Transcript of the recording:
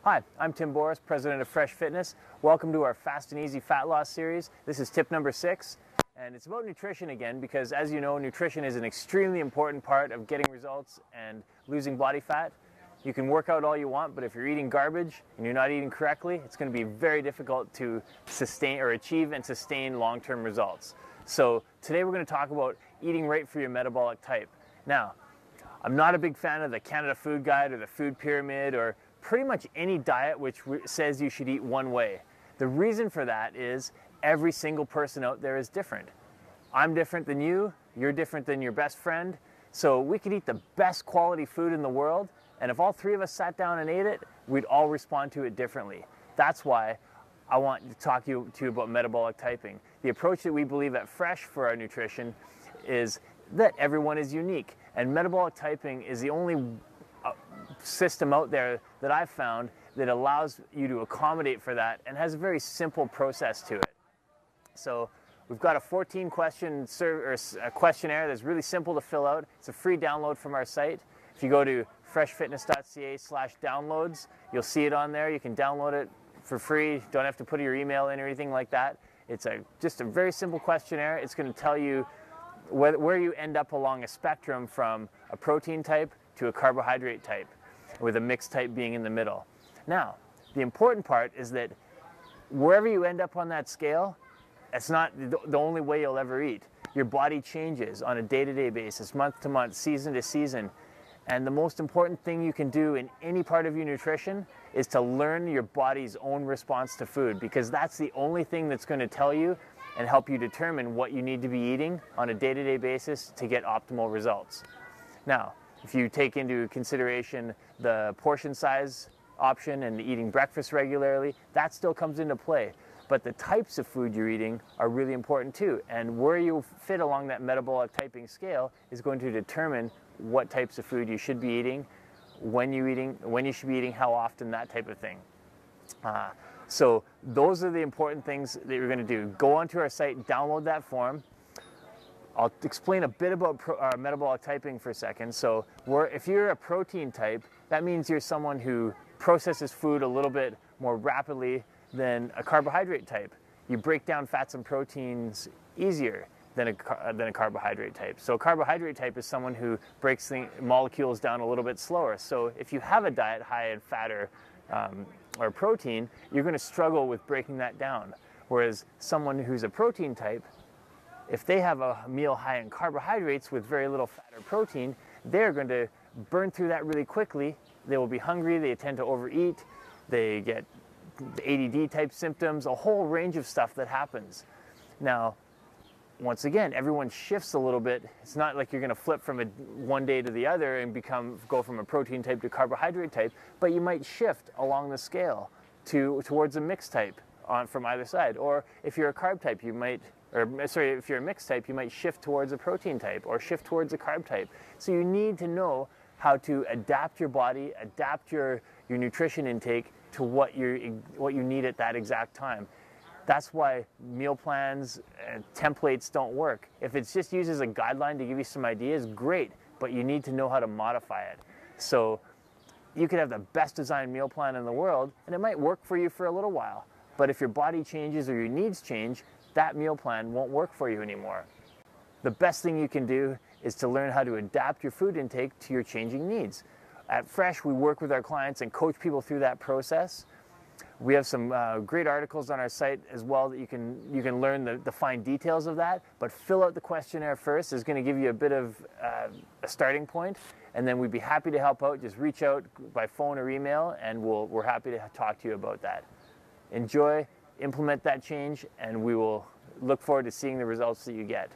Hi, I'm Tim Boris, president of Fresh Fitness. Welcome to our Fast and Easy Fat Loss series. This is tip number 6, and it's about nutrition again because, as you know, nutrition is an extremely important part of getting results and losing body fat. You can work out all you want, but if you're eating garbage and you're not eating correctly, it's going to be very difficult to sustain or achieve and sustain long-term results. So today we're going to talk about eating right for your metabolic type. Now, I'm not a big fan of the Canada Food Guide or the Food Pyramid or pretty much any diet which says you should eat one way. The reason for that is every single person out there is different. I'm different than you, you're different than your best friend, so we could eat the best quality food in the world, and if all three of us sat down and ate it, we'd all respond to it differently. That's why I want to talk to you about metabolic typing. The approach that we believe at Fresh for our nutrition is that everyone is unique, and metabolic typing is the only system out there that I've found that allows you to accommodate for that and has a very simple process to it. So we've got a 14-question questionnaire that's really simple to fill out. It's a free download from our site. If you go to freshfitness.ca/downloads, you'll see it on there. You can download it for free. You don't have to put your email in or anything like that. It's just a very simple questionnaire. It's going to tell you where you end up along a spectrum from a protein type to a carbohydrate type, with a mixed type being in the middle. Now, the important part is that wherever you end up on that scale, it's not the only way you'll ever eat. Your body changes on a day-to-day basis, month to month, season to season. And the most important thing you can do in any part of your nutrition is to learn your body's own response to food, because that's the only thing that's going to tell you and help you determine what you need to be eating on a day-to-day basis to get optimal results. Now, if you take into consideration the portion size option and eating breakfast regularly, that still comes into play. But the types of food you're eating are really important too. And where you fit along that metabolic typing scale is going to determine what types of food you should be eating, when you should be eating, how often, that type of thing. So those are the important things that you're going to do. Go onto our site, download that form. I'll explain a bit about metabolic typing for a second. So if you're a protein type, that means you're someone who processes food a little bit more rapidly than a carbohydrate type. You break down fats and proteins easier than a carbohydrate type. So a carbohydrate type is someone who breaks the molecules down a little bit slower. So if you have a diet high in fat or protein, you're going to struggle with breaking that down. Whereas someone who's a protein type, if they have a meal high in carbohydrates with very little fat or protein, they're going to burn through that really quickly. They will be hungry, they tend to overeat, they get ADD type symptoms, a whole range of stuff that happens. Now, once again, everyone shifts a little bit. It's not like you're going to flip from one day to the other and go from a protein type to carbohydrate type, but you might shift along the scale towards a mixed type from either side. Or if you're a carb type, if you're a mixed type, you might shift towards a protein type or shift towards a carb type. So you need to know how to adapt your body, adapt your nutrition intake to what you need at that exact time. That's why meal plans and templates don't work. If it's just used as a guideline to give you some ideas, great, but you need to know how to modify it. So you could have the best designed meal plan in the world, and it might work for you for a little while. But if your body changes or your needs change, that meal plan won't work for you anymore. The best thing you can do is to learn how to adapt your food intake to your changing needs. At Fresh, we work with our clients and coach people through that process. We have some great articles on our site as well that you can learn the fine details of that, but fill out the questionnaire first. It's going to give you a bit of a starting point, and then we'd be happy to help out. Just reach out by phone or email, and we're happy to talk to you about that. Enjoy, implement that change, and we will look forward to seeing the results that you get.